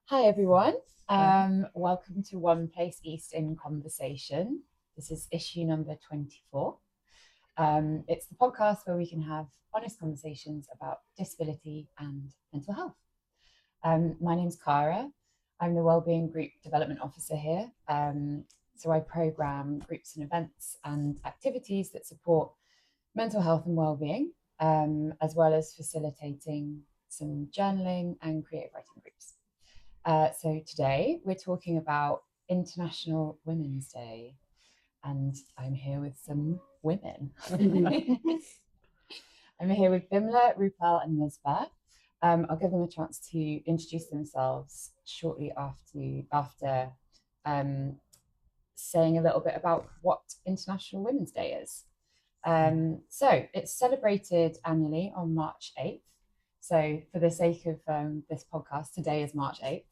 Hi everyone. Welcome to One Place East in Conversation. This is issue number 24. It's the podcast where we can have honest conversations about disability and mental health. My name's Cara. I'm the Wellbeing Group Development Officer here. So I program groups and events and activities that support mental health and wellbeing, as well as facilitating some journaling and creative writing groups. So today we're talking about International Women's Day, and I'm here with some women. I'm here with Vimla, Roopal, and Misbah. I'll give them a chance to introduce themselves shortly after saying a little bit about what International Women's Day is. So it's celebrated annually on March 8th. So for the sake of this podcast, today is March 8th.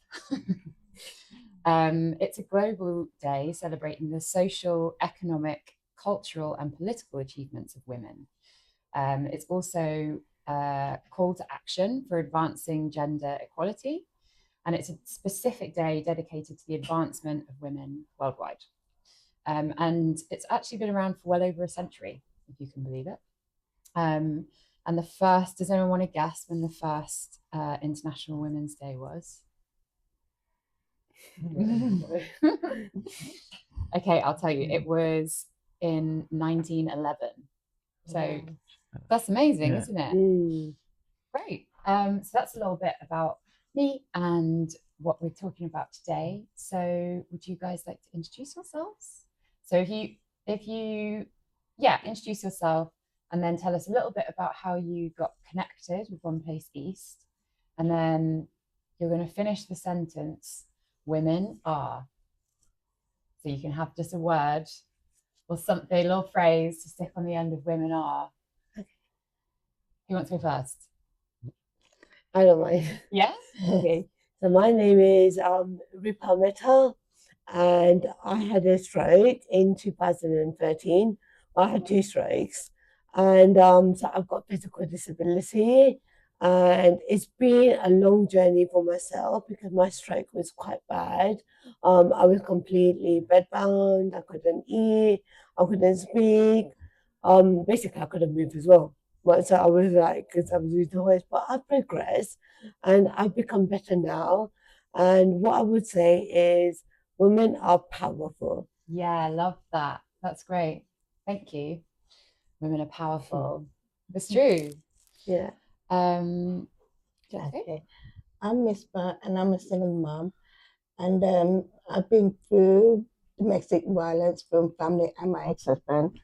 It's a global day celebrating the social, economic, cultural, and political achievements of women. It's also a call to action for advancing gender equality, and it's a specific day dedicated to the advancement of women worldwide. And it's actually been around for well over a century, if you can believe it. And does anyone want to guess when the first International Women's Day was? Okay, I'll tell you. It was in 1911. So that's amazing, isn't it? Great. So that's a little bit about me and what we're talking about today. So would you guys like to introduce yourselves? So if you introduce yourself and then tell us a little bit about how you got connected with One Place East. And then you're going to finish the sentence, women are. So you can have just a word or something, a little phrase to stick on the end of women are. Who wants to go first? I don't mind. Yeah? Okay. So my name is Roopal Mehta, and I had a stroke in 2013. I had two strokes, and so I've got physical disability, and it's been a long journey for myself because my stroke was quite bad. I was completely bedbound. I couldn't eat. I couldn't speak. Basically, I couldn't move as well. But so I was like, because I was using toys, but I've progressed and I've become better now. And what I would say is women are powerful. Yeah, I love that. That's great. Thank you. Women are powerful. It's true. Yeah. Okay. I'm Misbah and I'm a single mom. And I've been through domestic violence from family and my ex-husband.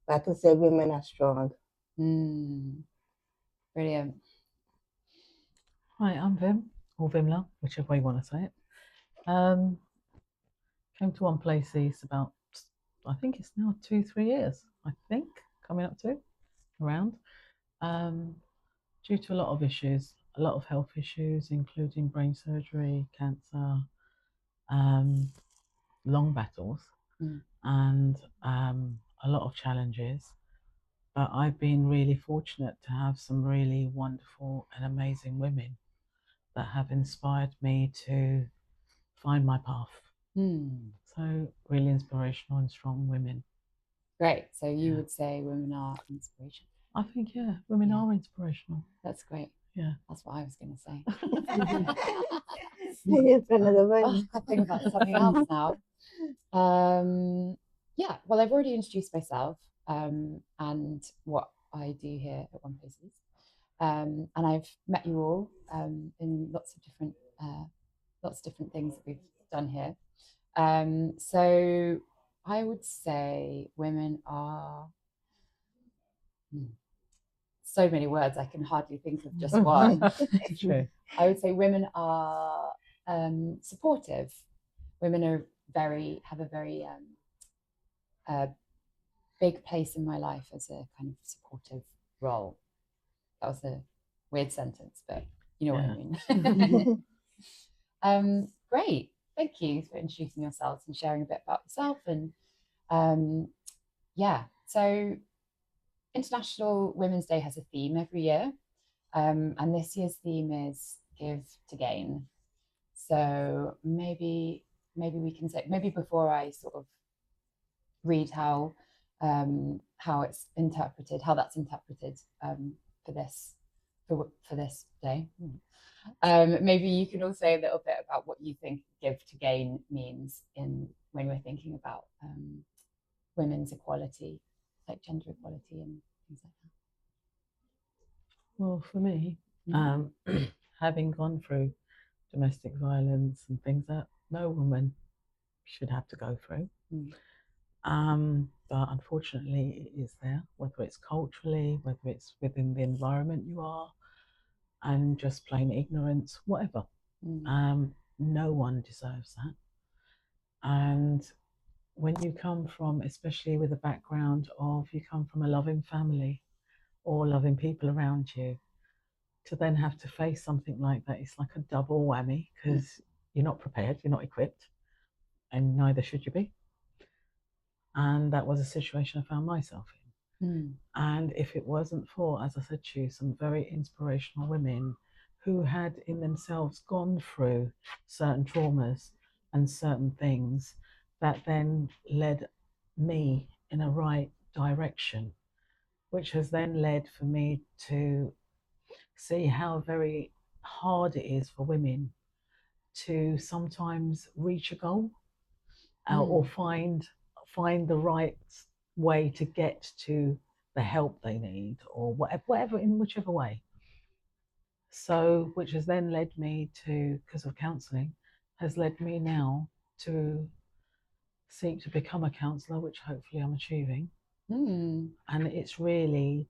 But I can say women are strong. Brilliant. Hi, I'm Vim, or Vimla, whichever way you want to say it. Came to One Place East about, I think it's now 2-3 years, coming up to, around. Due to a lot of issues, a lot of health issues, including brain surgery, cancer, long battles, and a lot of challenges. But I've been really fortunate to have some really wonderful and amazing women that have inspired me to find my path. So really inspirational and strong women. Great. So you would say women are inspirational? I think, women are inspirational. That's great. Yeah. That's what I was going to say. Another one. I think about something else now. Well, I've already introduced myself and what I do here at One Place East. And I've met you all in lots of different things that we've done here. So I would say women are so many words I can hardly think of just one. True. I would say women are supportive. Women have a very big place in my life as a kind of supportive role. That was a weird sentence, but you know what I mean. Great. Thank you for introducing yourselves and sharing a bit about yourself. And so International Women's Day has a theme every year. And this year's theme is Give to Gain. So maybe we can say, maybe before I sort of read how it's interpreted, how that's interpreted for this day. Maybe you can also say a little bit about what you think give to gain means when we're thinking about women's equality, like gender equality and things like that. Well, for me, having gone through domestic violence and things that no woman should have to go through. But unfortunately, it is there, whether it's culturally, whether it's within the environment you are, and just plain ignorance, whatever. No one deserves that. And when you come from, especially with a background of you come from a loving family or loving people around you, to then have to face something like that, it's like a double whammy, because you're not prepared, you're not equipped, and neither should you be. And that was a situation I found myself in. And if it wasn't for, as I said to you, some very inspirational women who had in themselves gone through certain traumas and certain things that then led me in a right direction, which has then led for me to see how very hard it is for women to sometimes reach a goal or find the right way to get to the help they need, or whatever in whichever way. So, which has then led me to, because of counselling, has led me now to seek to become a counsellor, which hopefully I'm achieving. And it's really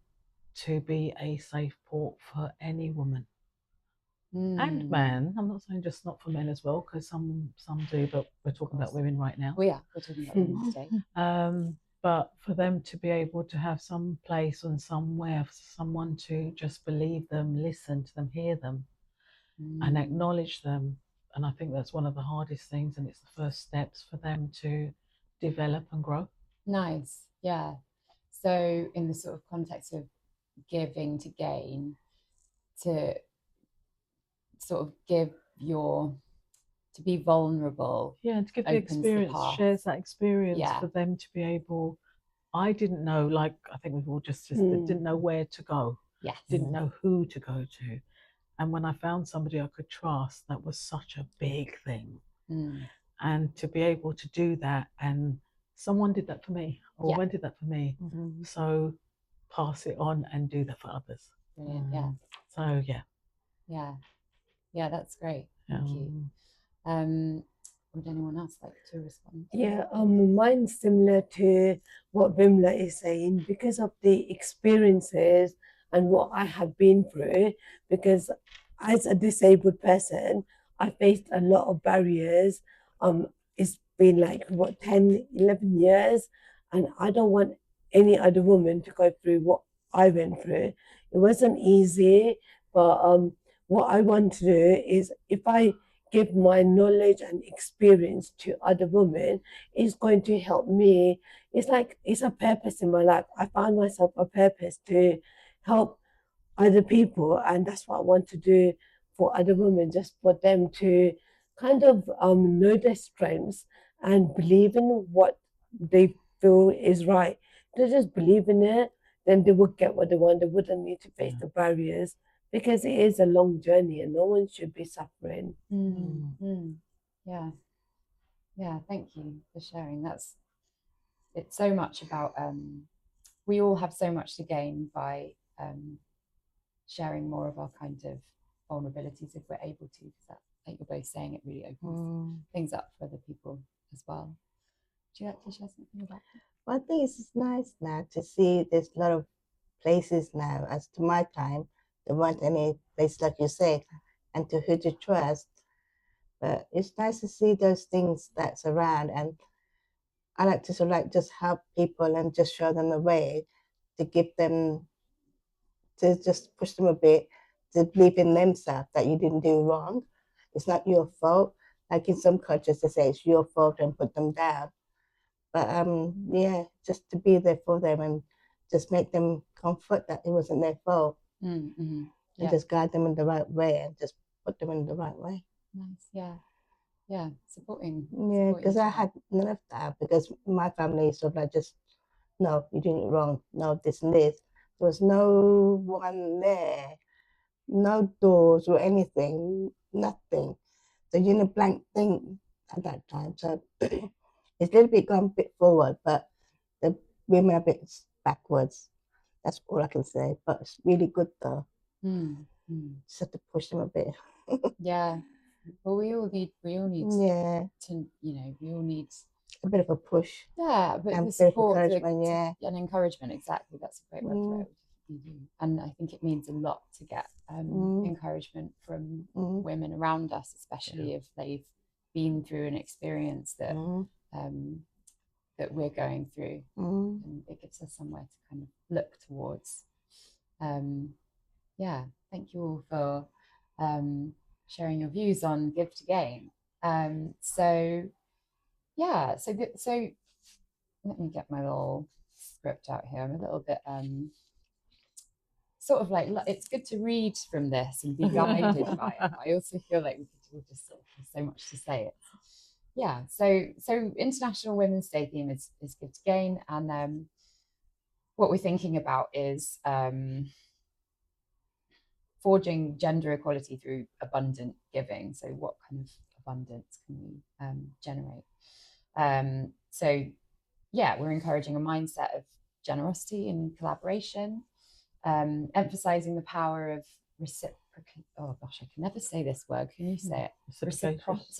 to be a safe port for any woman and man. I'm not saying just not for men as well, because some do, but we're talking about women right now. Well, yeah, we're talking about women today. But for them to be able to have some place and somewhere for someone to just believe them, listen to them, hear them, and acknowledge them. And I think that's one of the hardest things, and it's the first steps for them to develop and grow. Nice, yeah. So in the sort of context of giving to gain, to sort of to be vulnerable. Yeah, to give the experience, shares that experience for them to be able. I didn't know, like I think we've all just didn't know where to go. Yes. Didn't know who to go to. And when I found somebody I could trust, that was such a big thing. And to be able to do that, and someone did that for me, or when did that for me. So pass it on and do that for others. Brilliant, yeah. So yeah, that's great. Thank you. Would anyone else like to respond? Yeah, mine's similar to what Vimla is saying, because of the experiences and what I have been through. Because as a disabled person, I faced a lot of barriers. It's been like 10, 11 years, and I don't want any other woman to go through what I went through. It wasn't easy, but what I want to do is, if I give my knowledge and experience to other women, is going to help me. It's like it's a purpose in my life. I found myself a purpose to help other people, and that's what I want to do for other women, just for them to kind of know their strengths and believe in what they feel is right. They just believe in it, then they would get what they want. They wouldn't need to face the barriers, because it is a long journey and no one should be suffering. Yeah, thank you for sharing. It's so much about, we all have so much to gain by sharing more of our kind of vulnerabilities if we're able to, because that, like you're both saying, it really opens things up for other people as well. Would you like to share something about that? Well, I think it's nice now to see there's a lot of places now. As to my time, there weren't any place like you say, and to who to trust. But it's nice to see those things that's around, and I like to sort of like just help people and just show them the way, to give them, to just push them a bit, to believe in themselves that you didn't do wrong. It's not your fault. Like in some cultures, they say it's your fault and put them down. But yeah, just to be there for them and just make them comfort that it wasn't their fault, and just guide them in the right way and just put them in the right way. Nice. Yeah. Supporting. Yeah, because each I other. had none of that, because my family is sort of like just, no, you're doing it wrong, no, this and this. There was no one there, no doors or anything, nothing. So you're in a blank thing at that time. So it's a little bit gone a bit forward, but the women are a bit backwards. That's all I can say. But it's really good though. Just have to push them a bit. Yeah. Well, we all need Yeah, to, we all need a bit of a push but and the a bit of support encouragement. Yeah. and encouragement, exactly. That's a great word for it. We do. And I think it means a lot to get encouragement from women around us, especially if they've been through an experience that that we're going through, and it gives us somewhere to kind of look towards. Yeah, thank you all for sharing your views on Give to Gain. So let me get my little script out here. I'm a little bit sort of like, it's good to read from this and be guided by it. I also feel like we just sort of have so much to say. So International Women's Day theme is Give to Gain, and what we're thinking about is forging gender equality through abundant giving. So what kind of abundance can we generate? We're encouraging a mindset of generosity and collaboration, emphasizing the power of oh gosh, I can never say this word. Can you say it?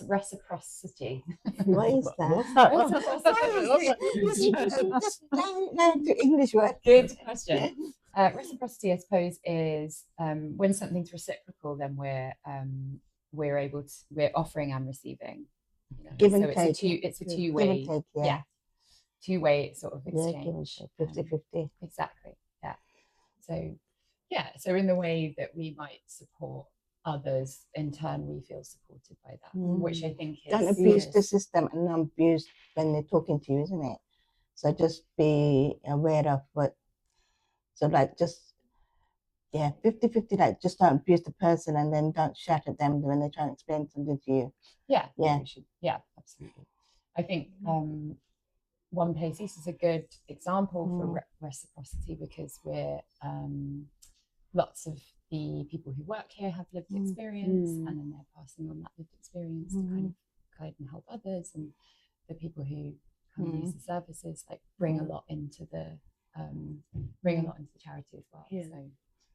Reciprocity. What is that? What's that? Just learn the English word. Good question. Reciprocity, I suppose, is when something's reciprocal, then we're offering and receiving. Give and so take. It's a two-way. Give and take, two-way sort of exchange. 50-50. Exactly. So in the way that we might support others, in turn we feel supported by that, which I think is, don't abuse the system and not abuse when they're talking to you, isn't it? So just be aware of what, so like just 50-50, like just don't abuse the person and then don't shout at them when they're trying to explain something to you. Absolutely. I think One Place East is a good example for reciprocity, because we're lots of the people who work here have lived experience, and then they're passing on that lived experience to kind of guide and help others, and the people who come use the services bring a lot into the charity as well. So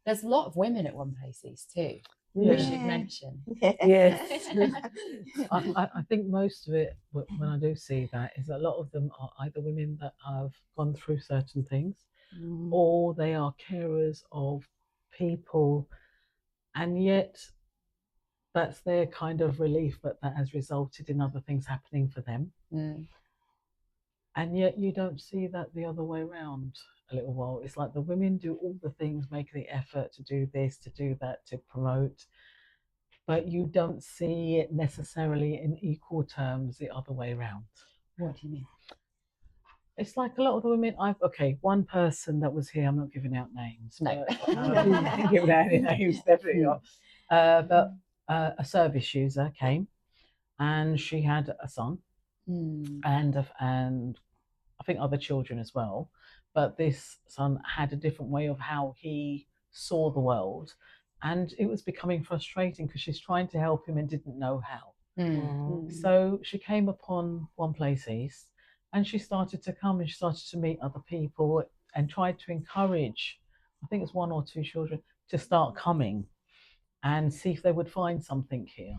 there's a lot of women at One Place East too. We should mention. I think most of it, when I do see that, is a lot of them are either women that have gone through certain things, or they are carers of people, and yet that's their kind of relief, but that has resulted in other things happening for them. And yet you don't see that the other way around a little while. It's like the women do all the things, make the effort to do this, to do that, to promote, but you don't see it necessarily in equal terms the other way around. What do you mean? It's like a lot of the women, one person that was here, I'm not giving out names. No. But, giving out any names, definitely not. But a service user came, and she had a son, and I think other children as well. But this son had a different way of how he saw the world, and it was becoming frustrating because she's trying to help him and didn't know how. So she came upon One Place East, and she started to come and she started to meet other people and tried to encourage, I think it's 1 or 2 children, to start coming and see if they would find something here.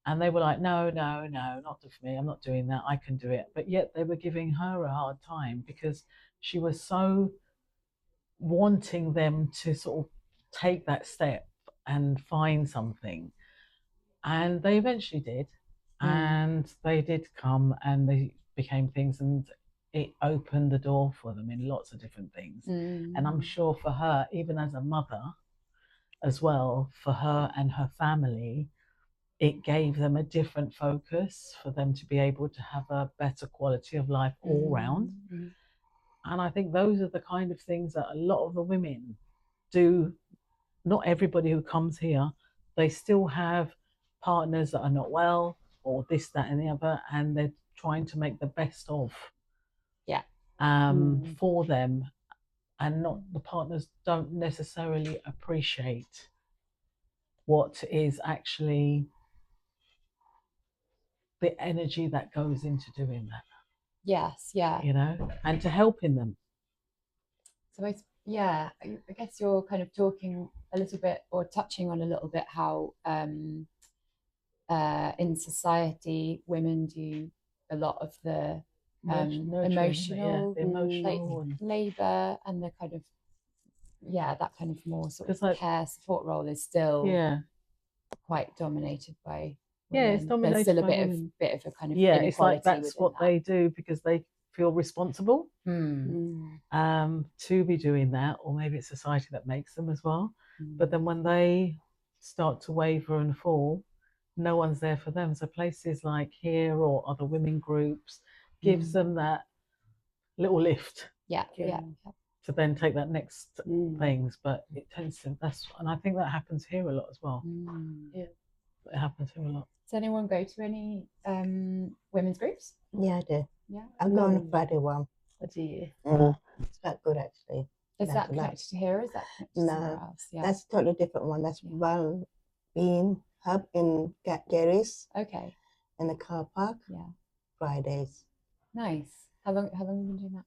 And they were like, no, not for me. I'm not doing that. I can do it. But yet they were giving her a hard time because she was so wanting them to sort of take that step and find something. And they eventually did. And they did come and they became things, and it opened the door for them in lots of different things. And I'm sure for her, even as a mother as well, for her and her family, it gave them a different focus for them to be able to have a better quality of life all round. And I think those are the kind of things that a lot of the women do. Not everybody who comes here, they still have partners that are not well, or this, that, and the other, and they're trying to make the best of for them, and not the partners don't necessarily appreciate what is actually the energy that goes into doing that. Yes, yeah. You know, and to helping them. So I guess you're kind of talking a little bit or touching on a little bit how in society women do a lot of the emotional labour and the kind of that kind of more sort of like, care support role is still quite dominated by women. It's dominated. There's still by a bit of a kind of inequality. It's like that's what they do because they feel responsible to be doing that, or maybe it's society that makes them as well. But then when they start to waver and fall, no one's there for them. So places like here or other women groups gives them that little lift. To then take that next things, but it tends to and I think that happens here a lot as well. It happens here a lot. Does anyone go to any women's groups? Yeah, I do. Yeah, I'm going on Friday one. What do you? It's quite good actually. Is that connected to here? Or is that connected to somewhere else? Yeah, that's a totally different one. That's Well-being Hub in Gary's. Okay. In the car park. Yeah. Fridays. Nice. How long have you been doing that?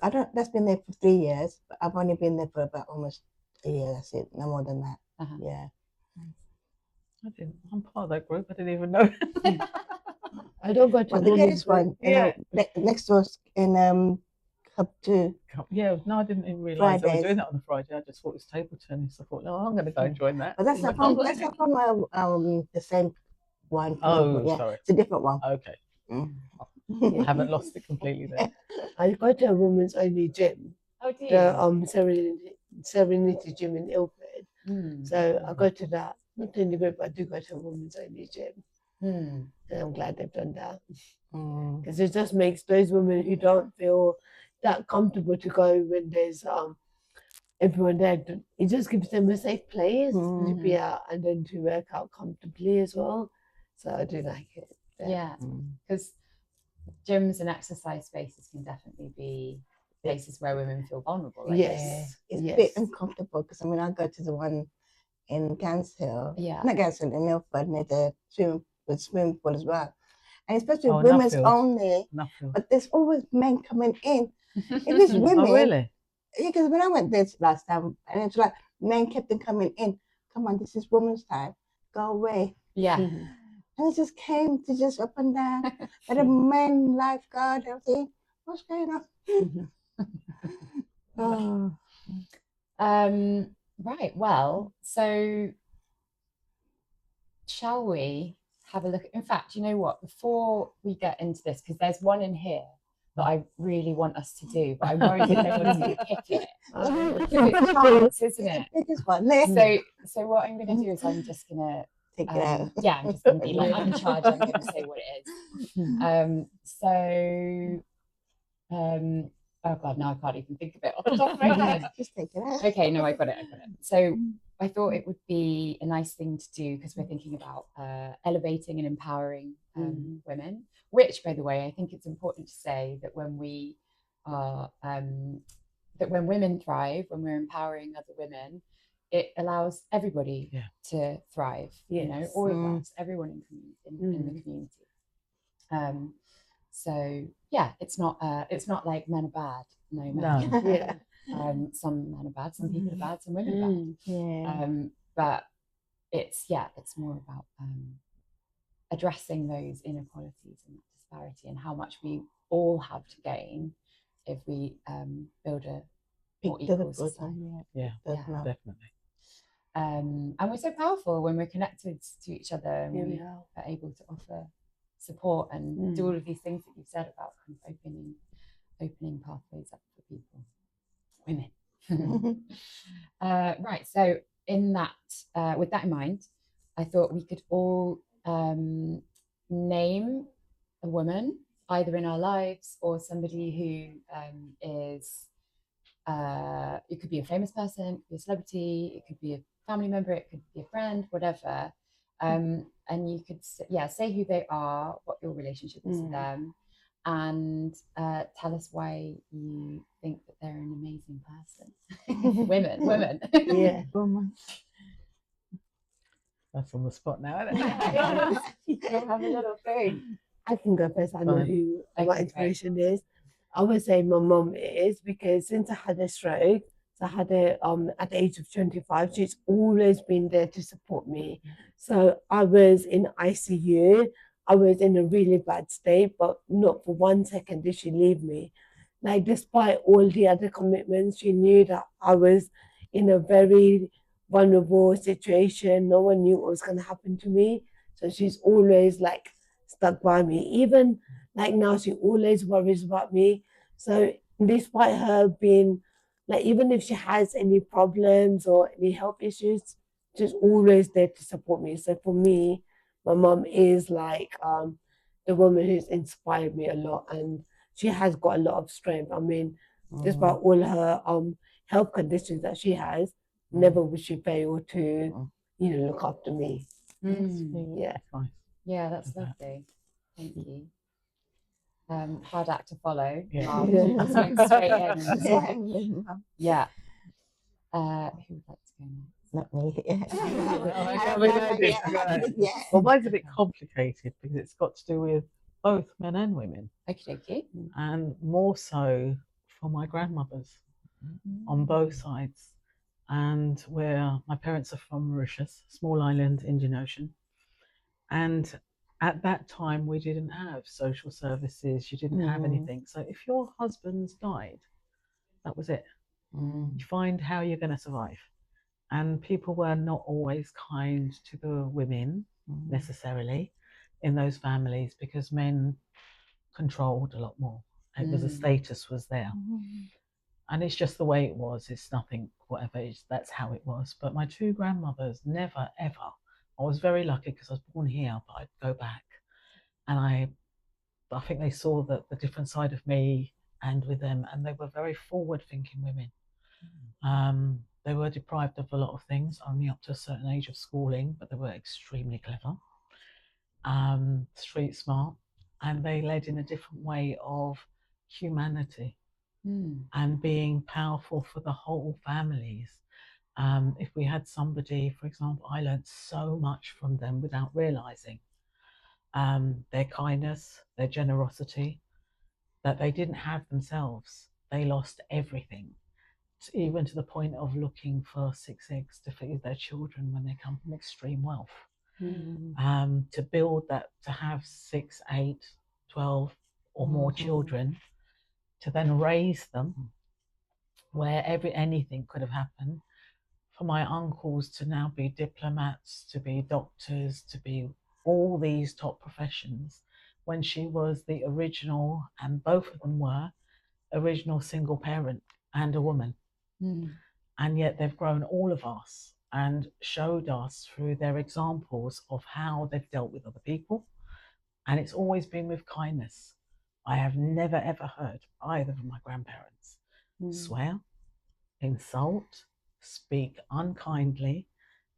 I don't. That's been there for 3 years, but I've only been there for about almost a year. That's it. No more than that. Yeah. Nice. I'm part of that group. I didn't even know. I don't go to the Gary's one. Next to us in Hub 2. Yeah, no, I didn't even realise they were doing that on a Friday. I just thought it was table tennis. I thought, no, I'm going to go and join that. But that's not from the same one. Sorry. It's a different one. Okay. I haven't lost it completely then. I go to a women's only gym. Oh, do you? The Serenity Gym in Ilford. So I go to that. Not in the group, but I do go to a women's only gym. And I'm glad they've done that. Because it just makes those women who don't feel that comfortable to go when there's everyone there, it just gives them a safe place to be out and then to work out comfortably as well. So I do like it. Yeah, because gyms and exercise spaces can definitely be places where women feel vulnerable. It's a bit uncomfortable because I go to the one in Ganshill, not Ganshill, in Ilford, near the swimming pool as well. And especially women's only, but there's always men coming in. If it's women, oh really? Yeah, because when I went there last time, and it's like men kept on coming in. Come on, this is women's time. Go away. Yeah. And it just came to just up and down. But the men, lifeguard, everything. What's going on? Right. Well, so shall we have a look? In fact, you know what? Before we get into this, because there's one in here that I really want us to do, but I'm worried that nobody's going to pick it. It's chance, isn't it? It is one. So what I'm going to do is I'm just going to take it out. Yeah, I'm just going to be like, I'm in charge. I'm going to say what it is. Oh God, now I can't even think of it off the top of my head. Just take it out. Okay, no, I got it. So I thought it would be a nice thing to do because we're thinking about elevating and empowering women, which, by the way, I think it's important to say that when we are, that when women thrive, when we're empowering other women, it allows everybody to thrive, you know, all of us, everyone in the community. So yeah, it's not like men are bad. No, men. Some men are bad, some people are bad, some women are bad. But it's more about addressing those inequalities and disparity and how much we all have to gain if we build a more equal society. Definitely. And we're so powerful when we're connected to each other and we are able to offer support and do all of these things that you've said about kind of opening pathways up for people, women. Right, so in that with that in mind, I thought we could all name a woman either in our lives or somebody who is it could be a famous person, it could be a celebrity, it could be a family member, it could be a friend, whatever, And you could say who they are, what your relationship is to them, and tell us why you think that they're an amazing person. women. Yeah. That's on the spot now, isn't it? You'll have a little thing. I can go first. I know who my Okay, inspiration is. I would say my mum is, because since I had a stroke, so I had it at the age of 25, she's always been there to support me. So I was in ICU. I was in a really bad state, but not for 1 second did she leave me. Like, despite all the other commitments, she knew that I was in a very vulnerable situation. No one knew what was going to happen to me. So she's always like stuck by me. Even like now, she always worries about me. So despite her being like, even if she has any problems or any health issues, she's always there to support me. So for me, my mom is like the woman who's inspired me a lot, and she has got a lot of strength. I mean, despite all her health conditions that she has, never would she fail to look after me. Yeah. Yeah, that's lovely. Thank you. Hard act to follow. Yeah. Just went straight in and just like, yeah. Who would like to go next? Not me. Well, mine's a bit complicated because it's got to do with both men and women. Okay. And more so for my grandmothers on both sides. And where my parents are from Mauritius, small island, Indian Ocean. And at that time, we didn't have social services, you didn't have anything. So if your husband's died, that was it. You find how you're going to survive. And people were not always kind to the women necessarily in those families, because men controlled a lot more. It was a status was there. And it's just the way it was. It's nothing, whatever, that's how it was. But my two grandmothers, never, ever. I was very lucky because I was born here, but I'd go back. And I think they saw the different side of me and with them, and they were very forward-thinking women. They were deprived of a lot of things, only up to a certain age of schooling, but they were extremely clever, street smart, and they led in a different way of humanity and being powerful for the whole families. If we had somebody, for example, I learned so much from them without realizing their kindness, their generosity, that they didn't have themselves. They lost everything, even to the point of looking for 6 eggs to feed their children when they come from extreme wealth. To build that, to have 6, 8, 12 or more children, to then raise them where anything could have happened. For my uncles to now be diplomats, to be doctors, to be all these top professions, when she was the original, and both of them were original single parent and a woman. And yet they've grown all of us and showed us through their examples of how they've dealt with other people. And it's always been with kindness. I have never ever heard either of my grandparents swear, insult, speak unkindly,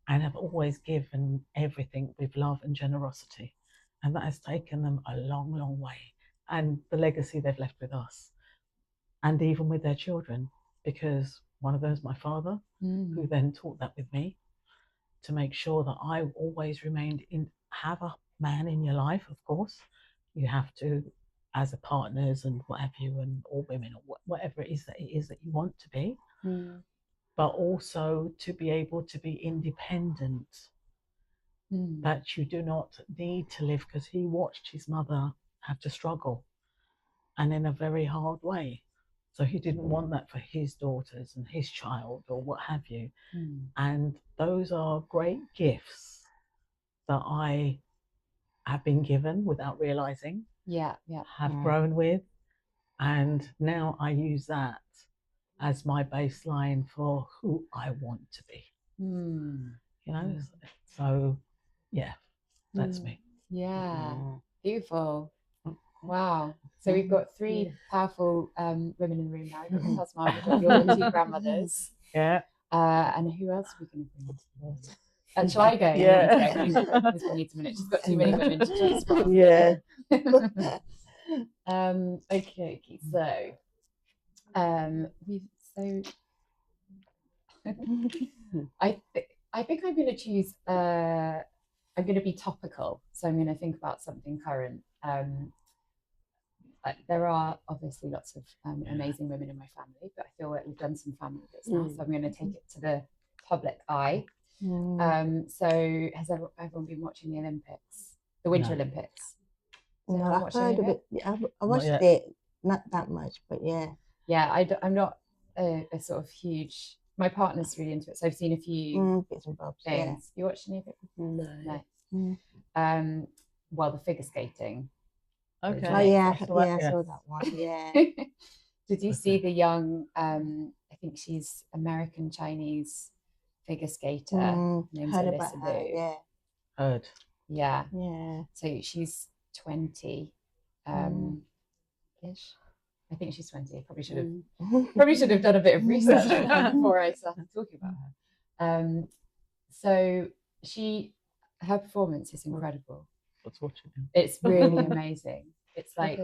and have always given everything with love and generosity. And that has taken them a long, long way. And the legacy they've left with us, and even with their children, because one of them is my father, who then taught that with me, to make sure that I always remained have a man in your life, of course. You have to, as a partners and what have you, and all women, or whatever it is that you want to be, but also to be able to be independent, that you do not need to live, because he watched his mother have to struggle, and in a very hard way. So he didn't want that for his daughters and his child or what have you. And those are great gifts that I have been given without realizing, have grown with. And now I use that as my baseline for who I want to be. You know, so yeah, that's me. Yeah, beautiful. Wow. So we've got 3 powerful women in the room now. We've got Tasma, we've got your 2 grandmothers. Yeah. And who else are we going to bring into the world? Shall I go? Yeah. This one needs a minute. She's got too many women to choose from. Yeah. Okay. So, I think I'm going to choose. I'm going to be topical, so I'm going to think about something current. There are obviously lots of amazing women in my family, but I feel like we've done some family bits now, so I'm going to take it to the public eye. So has everyone been watching the Olympics, the Winter Olympics? No, I've heard of it. I watched it, not that much, but yeah. Yeah, I'm not a sort of huge. My partner's really into it, so I've seen a few bits and bobs. things. You watched any of it? No. Well, the figure skating. Okay. Oh yeah, I saw that one. Yeah. Did you see the young? I think she's American Chinese figure skater. Name's Heard Alyssa about her. Liu. Yeah. Heard. Yeah. Yeah. So she's 20. Ish. I think she's 20. Probably should have done a bit of research on her before I started talking about her. So her performance is incredible. Let's watch it. It's really amazing. It's like,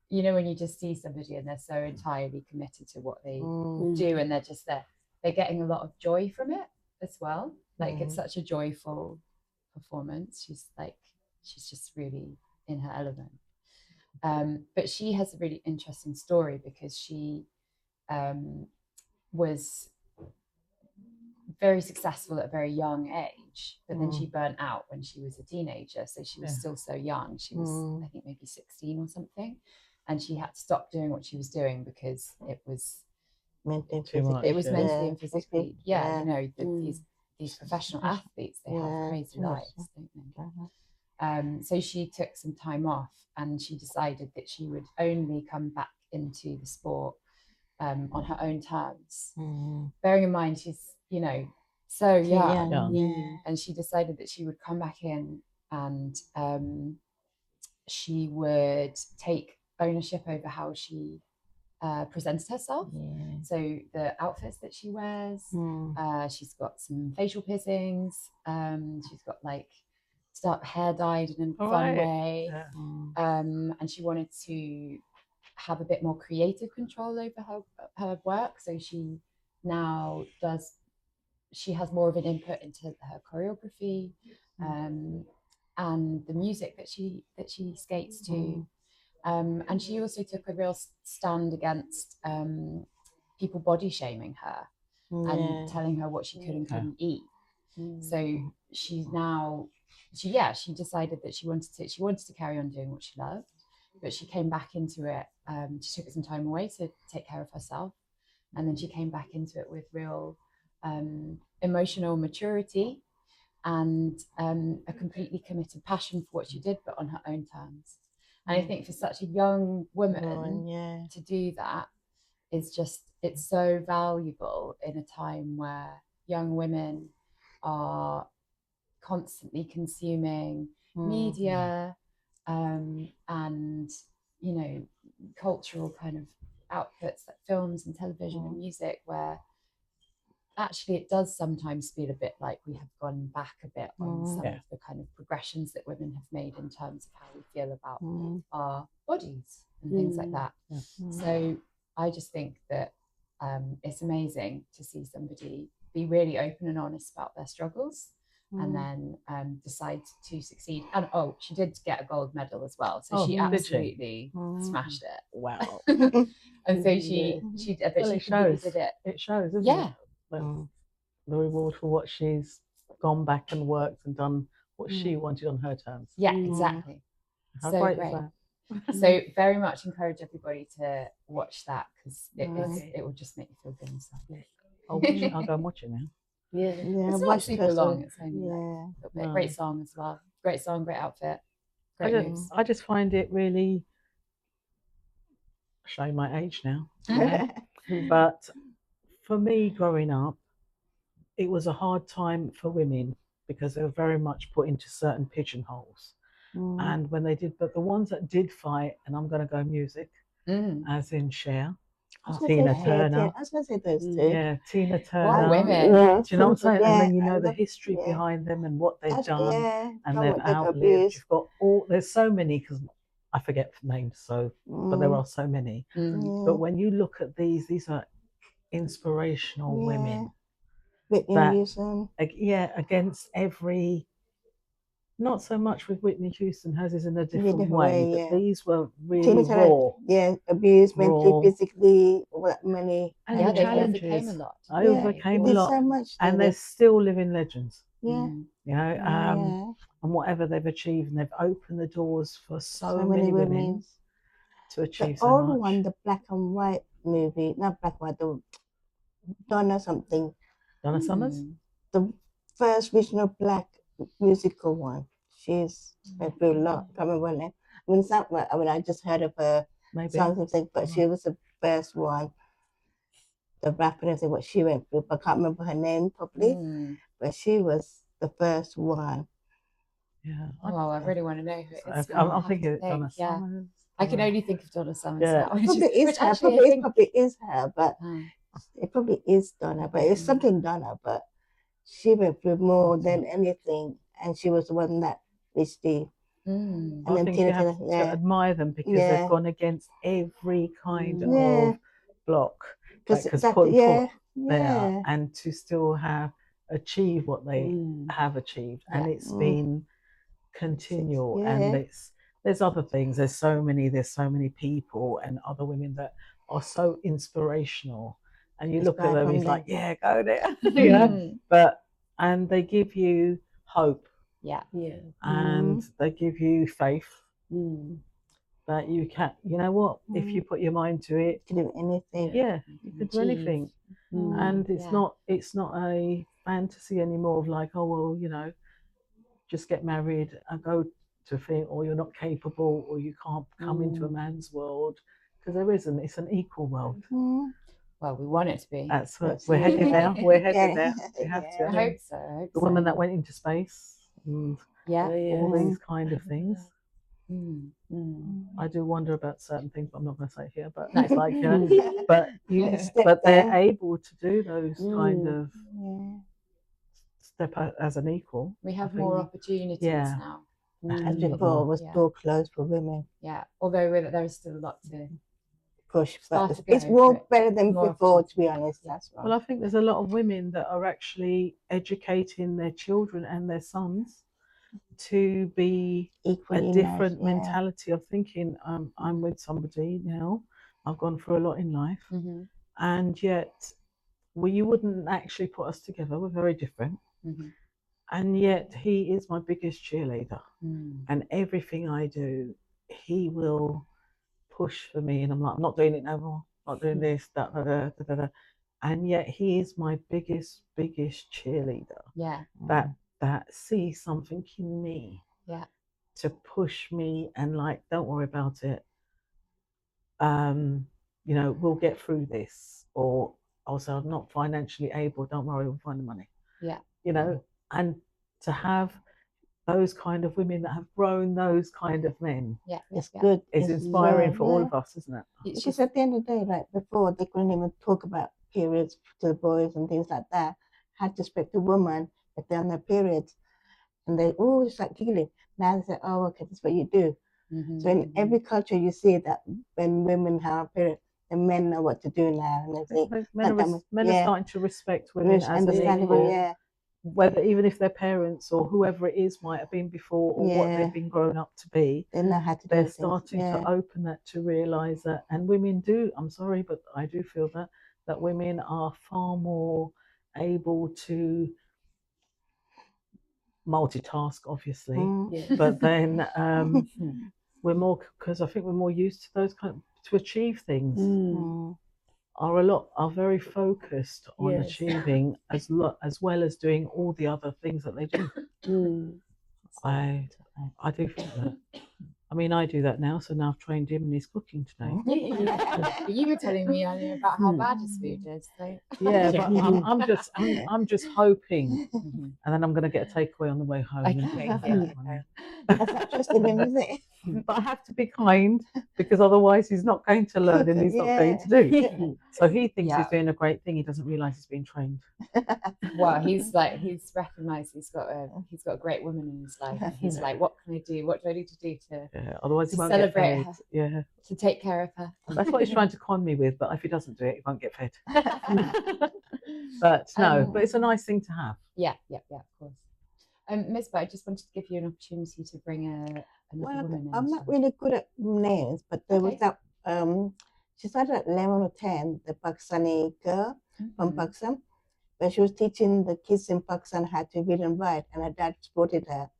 you know, when you just see somebody and they're so entirely committed to what they do, and they're just there, they're getting a lot of joy from it as well. Like it's such a joyful performance. She's just really in her element. But she has a really interesting story because she was very successful at a very young age, but then she burnt out when she was a teenager. So she was still so young. She was, I think, maybe 16 or something. And she had to stop doing what she was doing because it was mentally and physically. Yeah, you know, these professional athletes, they have crazy lives, don't they? So she took some time off and she decided that she would only come back into the sport on her own terms. Bearing in mind she's, you know, so young. And she decided that she would come back in and she would take ownership over how she presents herself. So the outfits that she wears, she's got some facial piercings, she's got like hair dyed in a fun way, and she wanted to have a bit more creative control over her work. So she now she has more of an input into her choreography and the music that she skates to. And she also took a real stand against people body shaming her and telling her what she could and couldn't eat. So she decided that she wanted to carry on doing what she loved, but she came back into it. She took some time away to take care of herself, and then she came back into it with real emotional maturity and a completely committed passion for what she did, but on her own terms. And I think for such a young woman to do that is it's so valuable in a time where young women are constantly consuming media and, you know, cultural kind of outputs like films and television and music, where actually it does sometimes feel a bit like we have gone back a bit on some of the kind of progressions that women have made in terms of how we feel about our bodies and things like that. So I just think that it's amazing to see somebody be really open and honest about their struggles and then decide to succeed. And she did get a gold medal as well, so she absolutely smashed it. Wow. And so she shows. did it. It shows, isn't it? The reward for what she's gone back and worked and done what she wanted on her terms. Yeah, exactly. How so great great. is that? So very much encourage everybody to watch that because it will just make you feel good inside. I'll go and watch it now. Yeah, it's not super long. It's only like a little bit. Great song as well. Great song, great outfit. I just find it really showing my age now. But for me, growing up, it was a hard time for women because they were very much put into certain pigeonholes. And when they did, but the ones that did fight, and I'm going to go music, as in Cher, Tina Turner. I was going to say those two. Yeah, Tina What Turner. women? Yeah. Do you know what I'm saying? Yeah, and then you know and the history yeah. behind them and what they've done, Yeah, and how they've what they've outlived. abused. You've got all. There's so many because I forget names. So, but there are so many. Mm. But when you look at these are inspirational women. Whitney that- Houston. Yeah, against every. Not so much with Whitney Houston. Hers is in a different way. But these were really Tina Turner, raw. yeah, abused mentally, Raw. physically, what many. And Yeah, they challenges. overcame a lot. Overcame They a did lot. so much. And they're still living legends. Yeah. You know, and whatever they've achieved, and they've opened the doors for so many women to achieve the so old much. one, the black and white movie, not black and white, the Donna something. Donna Summers? The first original black musical one. She's been through a lot. I can't remember her name. I mean, it's not, I mean, I just heard of her songs and things, but she was the first one. The rap and everything, what she went through, but I can't remember her name properly. But she was the first one. Yeah. Oh, I really want to know who it is. I'm thinking of Donna Summers. I can only think of Donna Summers now. Probably is her, but it probably is Donna, but it's something Donna, but she went through more than anything, and she was the one that reached the. And I think you have to admire them because they've gone against every kind of block, because put there, and to still have achieved what they have achieved, and it's been continual. And there's other things. There's so many people and other women that are so inspirational, and you look at them, it's like, yeah, go there, you know. And they give you hope. And they give you faith that you can. You know what? If you put your mind to it, you can do anything. Yeah, you can do anything. And it's not a fantasy anymore of like, oh well, you know, just get married and go to a thing, or you're not capable, or you can't come into a man's world, because there isn't. It's an equal world. Well, we want it to be. That's what we're headed there. We're headed there. We have to. I hope so. The woman that went into space. And all these kind of things. I do wonder about certain things, but I'm not going to say it here. But it's like, you know, but they're able to do those kind of step out as an equal. We have more opportunities now. As before, was door closed for women. Yeah, although there is still a lot to push, but it's more better than before, to be honest. That's right. Well, I think there's a lot of women that are actually educating their children and their sons to be equally a different mentality of thinking. I'm with somebody now. I've gone through a lot in life, and yet, well, you wouldn't actually put us together. We're very different, and yet he is my biggest cheerleader, and everything I do, he will push for me, and I'm like, I'm not doing it no more. Not doing this, that. And yet he is my biggest cheerleader. Yeah. That sees something in me. Yeah. To push me and like, don't worry about it. You know, we'll get through this. Or also, I'm not financially able. Don't worry, we'll find the money. Yeah. You know, and to have those kind of women that have grown those kind of men. Yeah, it's good. It's inspiring for all of us, isn't it? It's just at the end of the day, like before, they couldn't even talk about periods to the boys and things like that. Had to respect the woman if they're on their periods, and they always like giggling. Now they say, "Oh, okay, that's what you do." So in every culture, you see that when women have a period, the men know what to do now, and everything. Men are starting to respect women as an equal. Whether even if their parents or whoever it is might have been before, or what they've been grown up to be, they know how to do. They're starting to open that, to realise that, and women do. I'm sorry, but I do feel that women are far more able to multitask, obviously, but then we're more, because I think we're more used to those to achieve things. Are very focused on achieving as well as doing all the other things that they do. I do feel that. I mean, I do that now, so now I've trained him and he's cooking today. You were telling me earlier about how bad his food is. So. Yeah, but I'm just hoping, and then I'm going to get a takeaway on the way home. Okay, That's interesting, isn't it? but I have to be kind because otherwise he's not going to learn and he's not going to do. So he thinks he's doing a great thing. He doesn't realise he's being trained. Well, he's recognised he's got a great woman in his life. And he's like, what can I do? What do I need to do to otherwise he won't celebrate get fed. her? To take care of her. That's what he's trying to con me with. But if he doesn't do it, he won't get fed. But no, but it's a nice thing to have. Yeah, of course. Misbah, I just wanted to give you an opportunity to bring another woman in. I'm not really good at names, but there was that she started at 11 or 10, the Pakistani girl from Pakistan, where she was teaching the kids in Pakistan how to read and write, and her dad supported her.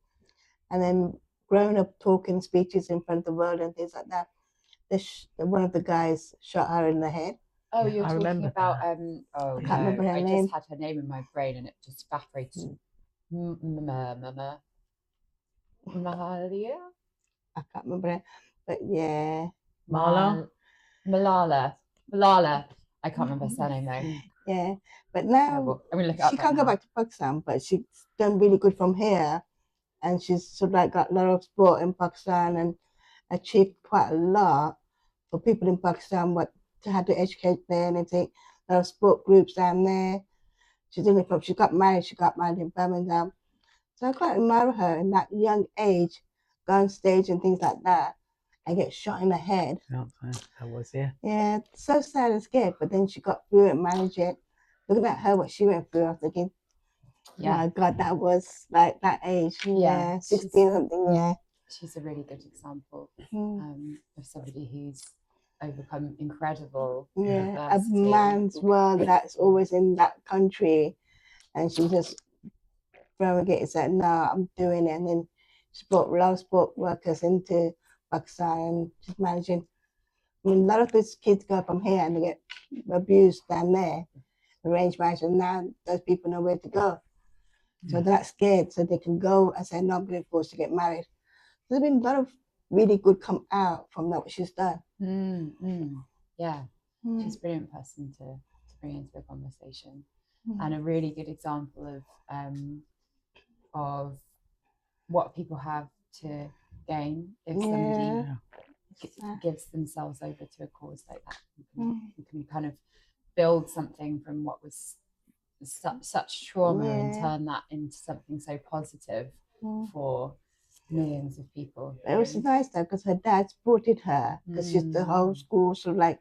And then growing up talking speeches in front of the world and things like that, one of the guys shot her in the head. Oh, you're talking about I can't remember her name. I just had her name in my brain and it just evaporated. Vimla Mahadoo? I can't remember it, but yeah. Malala. I can't remember her surname though. Yeah, but now she can't go back to Pakistan, but she's done really good from here, and she's sort of like got a lot of sport in Pakistan and achieved quite a lot for people in Pakistan. What to how to educate there and everything. A lot of sport groups down there. She got married. She got married in Birmingham. So I quite admire her in that young age, go on stage and things like that, and get shot in the head. That was, yeah. Yeah, so sad and scared, but then she got through it, managed it. Looking at her, what she went through, I was thinking, my God, that was like that age. Yeah, 16 something, yeah. She's a really good example of somebody who's overcome incredible a man's world that's always in that country, and she just throwing it and said, no, I'm doing it. And then she brought a lot of sport workers into Pakistan and she's managing. I mean, a lot of these kids go from here and they get abused down there, arranged marriage, and now those people know where to go. So they're not scared, so they can go and say, no, I'm being forced to get married. There's been a lot of really good come out from that, what she's done. Yeah, she's a brilliant person to bring into the conversation, and a really good example of what people have to gain if somebody gives themselves over to a cause like that. You can kind of build something from what was such trauma and turn that into something so positive for millions of people. It was nice though, because her dad supported her, because she's the whole school, so like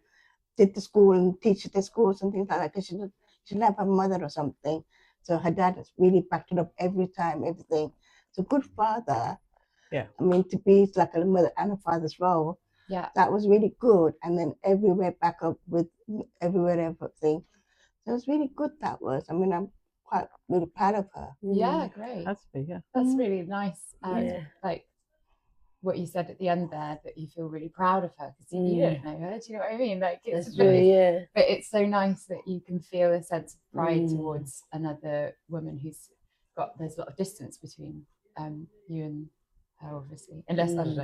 did the school and teach at the schools and things like that, because she didn't have a mother or something. So her dad has really backed it up every time, everything. So good father. Yeah. I mean, to be like a mother and a father's role. Yeah. That was really good. And then everywhere back up with everywhere everything. So it was really good, that was. I mean, I'm quite really proud of her. Yeah, great. That's big, yeah. That's really nice. Like what you said at the end there, that you feel really proud of her because you don't know her. Do you know what I mean? Like it's really, but it's so nice that you can feel a sense of pride towards another woman who's got. There's a lot of distance between you and her, obviously. Unless I don't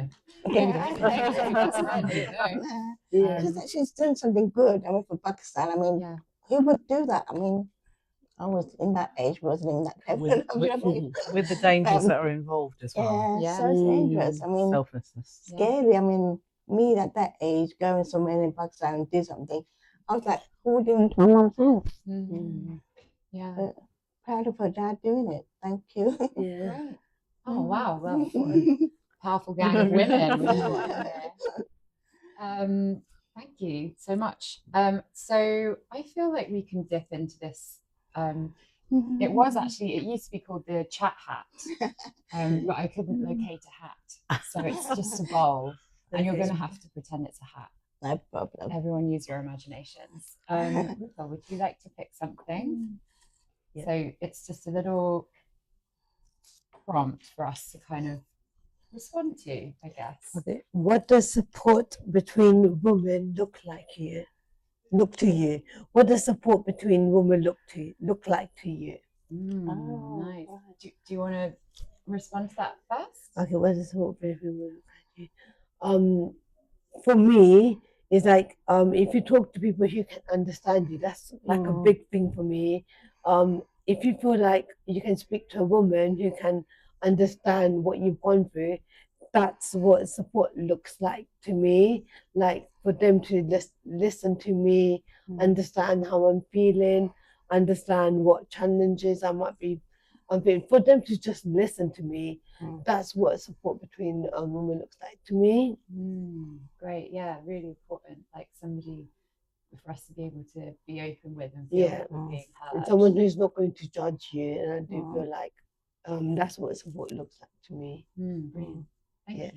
know. She's doing something good. I mean, for Pakistan. I mean, who would do that? I mean, I was in that age, wasn't in that level. With the dangers that are involved as well. Yeah, so dangerous. I mean, selflessness. Scary. I mean, me at that age, going somewhere in Pakistan and do something, I was like, who would do it? Yeah. But proud of her dad doing it. Thank you. Yeah. Great. Oh, wow. Well, what a powerful gang of women. Thank you so much. So I feel like we can dip into this. It used to be called the chat hat, but I couldn't locate a hat. So it's just a bowl, and you're going to have to pretend it's a hat. No problem. Everyone use your imaginations. Roopal, would you like to pick something? Yeah. So it's just a little prompt for us to kind of respond to, I guess. Okay. What does support between women look to you? What does support between women look like to you? Nice. Do you want to respond to that first? Okay, what does support between women look like to you? For me, it's like if you talk to people who can understand you, that's like a big thing for me. If you feel like you can speak to a woman who can understand what you've gone through, that's what support looks like to me. Like for them to listen to me, understand how I'm feeling, understand what challenges I might be. For them to just listen to me, that's what support between women looks like to me. Great, yeah, really important. Like somebody for us to be able to be open with and feel that we're being heard. And someone who's not going to judge you, and I do feel like that's what support looks like to me. Brilliant. Thank you.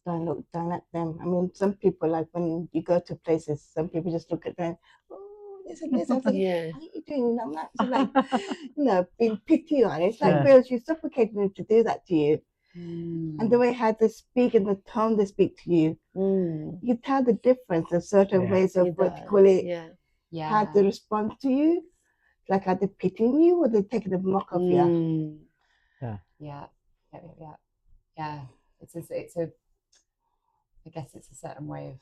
Don't look down at them. I mean, some people, like when you go to places, some people just look at them. Oh, this and this. I was like, what are you doing? I'm not so like, being picky on. It's like, girls, you're suffocating them to do that to you. And the way how they speak and the tone they speak to you, you tell the difference in certain ways of what you call it, how they respond to you. Like, are they pitying you or they taking the mock of you? Yeah. It's a I guess it's a certain way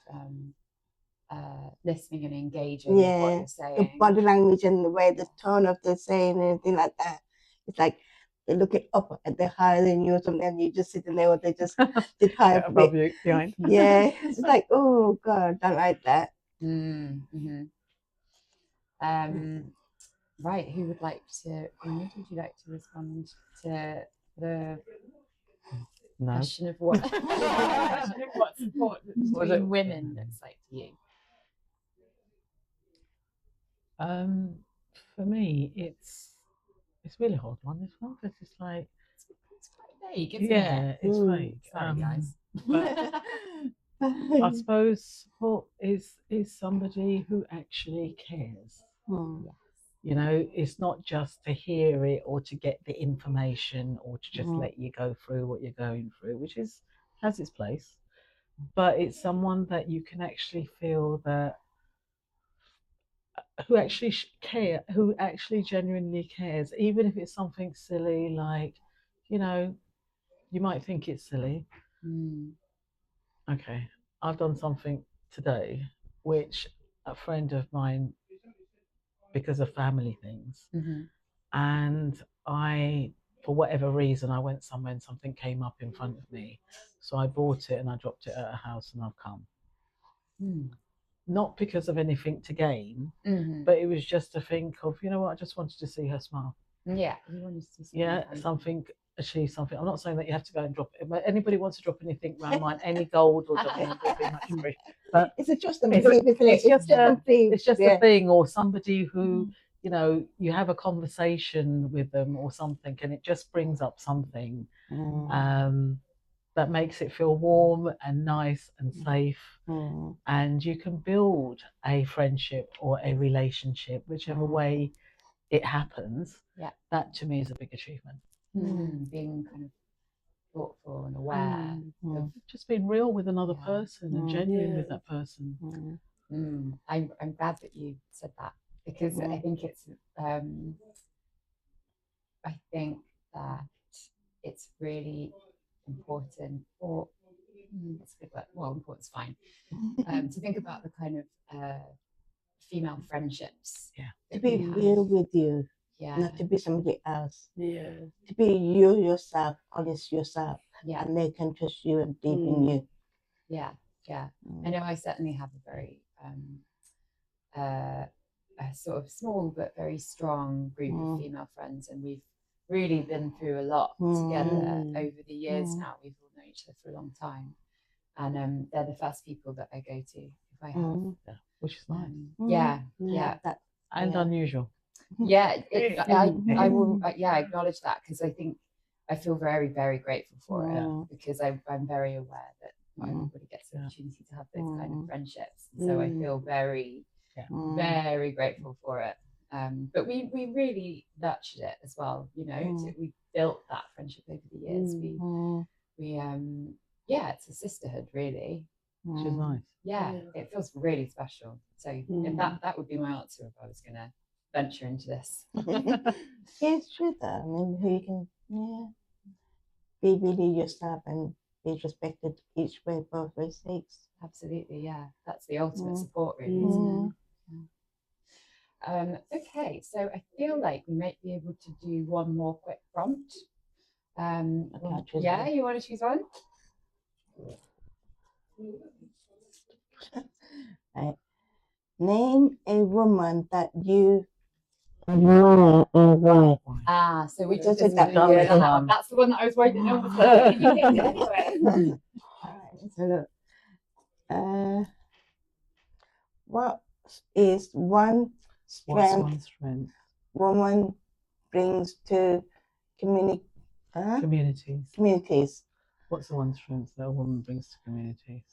of listening and engaging with what you're saying. The body language and the way, the tone of the saying and everything like that. It's like they're looking up and they're higher than you or something, and you just sitting there or they just sit high up above you, behind. It's like, oh God, I don't like that. Right, who would you like to respond to the question of what support between women looks like to you? For me, it's really hard one as well, because it's like it's quite vague, isn't it? It's vague. Sorry, guys. But I suppose support is somebody who actually cares. You know, it's not just to hear it or to get the information or to just let you go through what you're going through, which has its place. But it's someone that you can actually feel that who actually who actually genuinely cares, even if it's something silly, like, you might think it's silly. Okay, I've done something today which a friend of mine, because of family things, and for whatever reason, I went somewhere and something came up in front of me, so I bought it and I dropped it at her house and I've come. Not because of anything to gain, but it was just to think of, I just wanted to see her smile. Yeah, you wanted to see achieve something. I'm not saying that you have to go and drop it, but anybody wants to drop anything around mine, any gold or diamond would be much appreciated. But it's just a thing, or somebody who, you have a conversation with them or something, and it just brings up something that makes it feel warm and nice and safe, and you can build a friendship or a relationship, whichever way it happens. That to me is a big achievement. Being kind of thoughtful and aware of just being real with another person and genuine with that person. I'm glad that you said that, because I think it's I think that it's really important, or that's a good word. Well, important's fine. To think about the kind of female friendships. To be real with you. Not to be somebody else. To be you yourself, honest yourself. And they can trust you and believe in you. I know I certainly have a very a sort of small but very strong group of female friends, and we've really been through a lot together over the years now. We've all known each other for a long time, and they're the first people that I go to if I have. Which is nice. And unusual. I will acknowledge that, because I think I feel very, very grateful for it, because I'm very aware that not everybody gets the opportunity to have those kind of friendships, so I feel very very grateful for it, but we really nurtured it as well, we built that friendship over the years. We it's a sisterhood, really, which is nice. It feels really special. So that would be my answer if I was gonna venture into this. It's true though. I mean, who you can be really yourself and be respected each way, both ways sakes. Absolutely, that's the ultimate support, really, isn't it? Okay, so I feel like we might be able to do one more quick prompt. You want to choose one? Right. Name a woman that you admire and why. Ah, so we Just just done this one. That's the one that I was worried that no one was going to get anyway. Alright, so look. What is one What's strength one strength? woman brings to communities? Communities. What's the one strength that a woman brings to communities?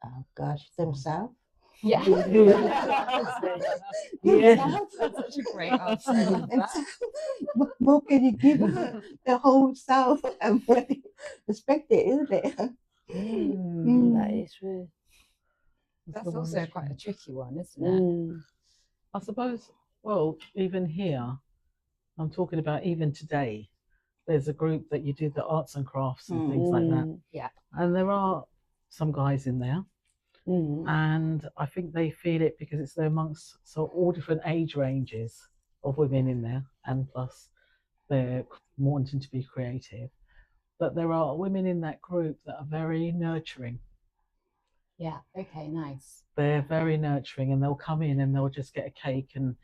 Oh gosh, themselves. Yeah. Yeah. That's such a great answer. I love that. What more can you give her? The whole self and respect it, isn't it? That is true. That's also quite a tricky one, isn't it? Mm. I suppose, well, even here, I'm talking about even today, there's a group that you do the arts and crafts and things like that. Yeah. And there are some guys in there. And I think they feel it because it's there amongst all different age ranges of women in there, and plus they're wanting to be creative. But there are women in that group that are very nurturing. Yeah. Okay. Nice. They're very nurturing, and they'll come in and they'll just get a cake, and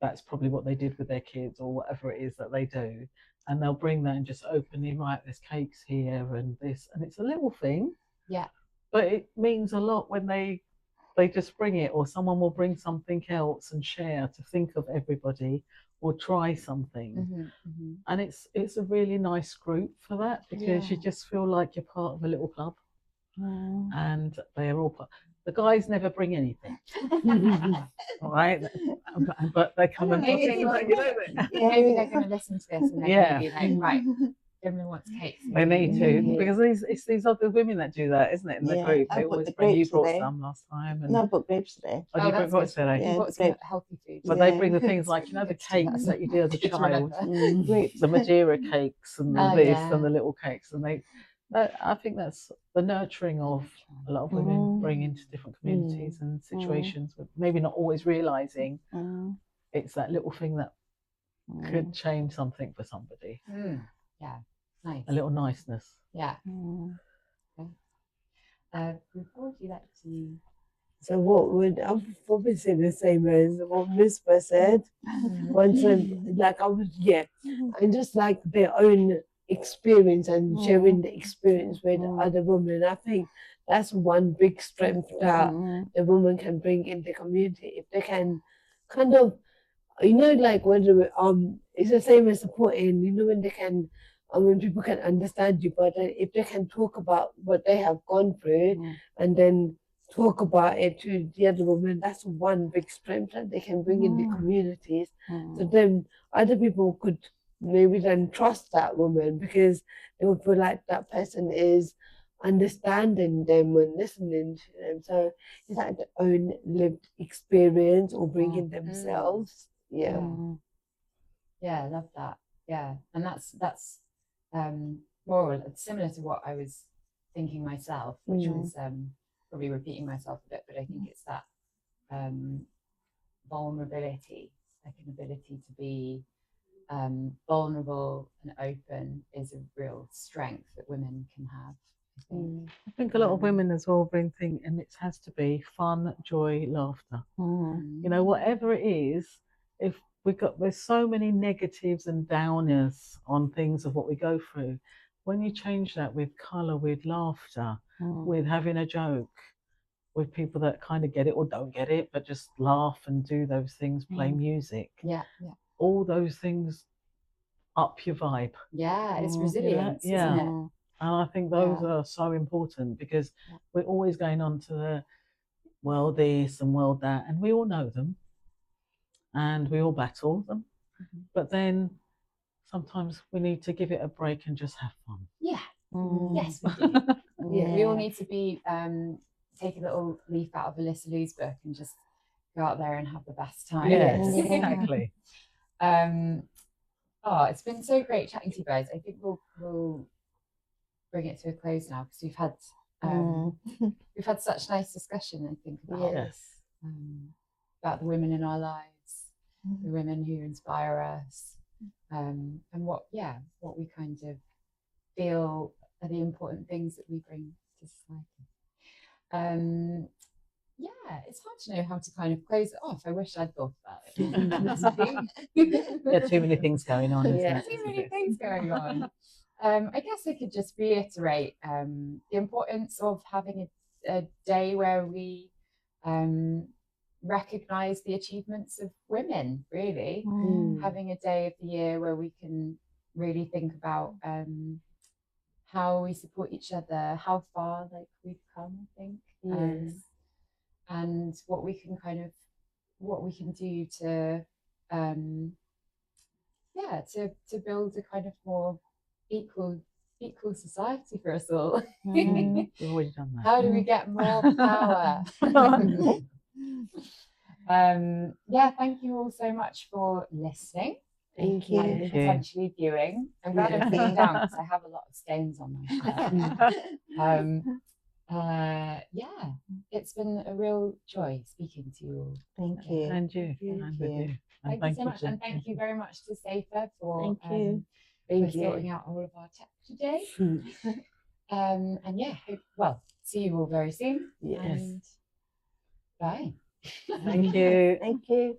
that's probably what they did with their kids or whatever it is that they do. And they'll bring that and just openly write, there's cakes here and this, and it's a little thing. Yeah. But it means a lot when they just bring it, or someone will bring something else and share to think of everybody or try something. And it's a really nice group for that, because you just feel like you're part of a little club. And they're all the guys never bring anything. All right, but they come and maybe they're going to listen to this and they're going to be like, right, everyone wants cakes. They need to, because it's these other women that do that, isn't it? In the group, they always bring. You brought some last time, and no, I brought grapes today. Oh, you brought grapes today? Yeah, brought some healthy food. But they bring the things like, you know, the cakes that you do as a child, the Madeira cakes and this and the little cakes, and I think that's the nurturing of a lot of women bring into different communities and situations, with maybe not always realizing it's that little thing that could change something for somebody. Yeah, nice. A little niceness. Yeah. Okay. Roopal, would you like to? So what would I would probably say the same as what Misbah said. Once and just like their own experience and sharing the experience with other women. I think that's one big strength that a woman can bring in the community. If they can kind of, like whether it's the same as supporting, when they can, when people can understand you, but if they can talk about what they have gone through and then talk about it to the other women, that's one big strength that they can bring in the communities. So then other people could maybe then trust that woman, because they would feel like that person is understanding them and listening to them. So it's like their own lived experience or bringing themselves. Yeah, I love that. Yeah, and that's more similar to what I was thinking myself, which was probably repeating myself a bit, but I think it's that vulnerability, like an ability to be vulnerable and open is a real strength that women can have. I think a lot of women as well bring things, and it has to be fun, joy, laughter. You know, whatever it is, if there's so many negatives and downers on things of what we go through. When you change that with colour, with laughter, with having a joke, with people that kind of get it or don't get it, but just laugh and do those things, play music. Yeah. All those things up your vibe. Yeah, it's resilience, isn't it? And I think those are so important, because we're always going on to the well this and well that, and we all know them and we all battle them. But then sometimes we need to give it a break and just have fun. Yeah. Yes, we do. We all need to be take a little leaf out of Alyssa Lou's book and just go out there and have the best time. Yes, exactly. It's been so great chatting to you guys. I think we'll bring it to a close now, because we've had such nice discussion, I think, about the women in our lives, the women who inspire us, and what we kind of feel are the important things that we bring to society. Yeah, it's hard to know how to kind of close it off. I wish I'd thought about it. Yeah, too many things going on. Yeah. Too many things going on. I guess I could just reiterate the importance of having a day where we recognise the achievements of women, really. Having a day of the year where we can really think about how we support each other, how far we've come, I think. And what we can do to to build a kind of more equal society for us all. We've already done that. How do we get more power? Thank you all so much for listening. Thank you. And potentially viewing. I'm glad I'm sitting down because I have a lot of stains on my shirt. It's been a real joy speaking to you all. Thank you. And you. Thank you so much, and thank you very much to Safer for sorting out all of our tech today. See you all very soon. Yes. And bye. Thank you. Thank you.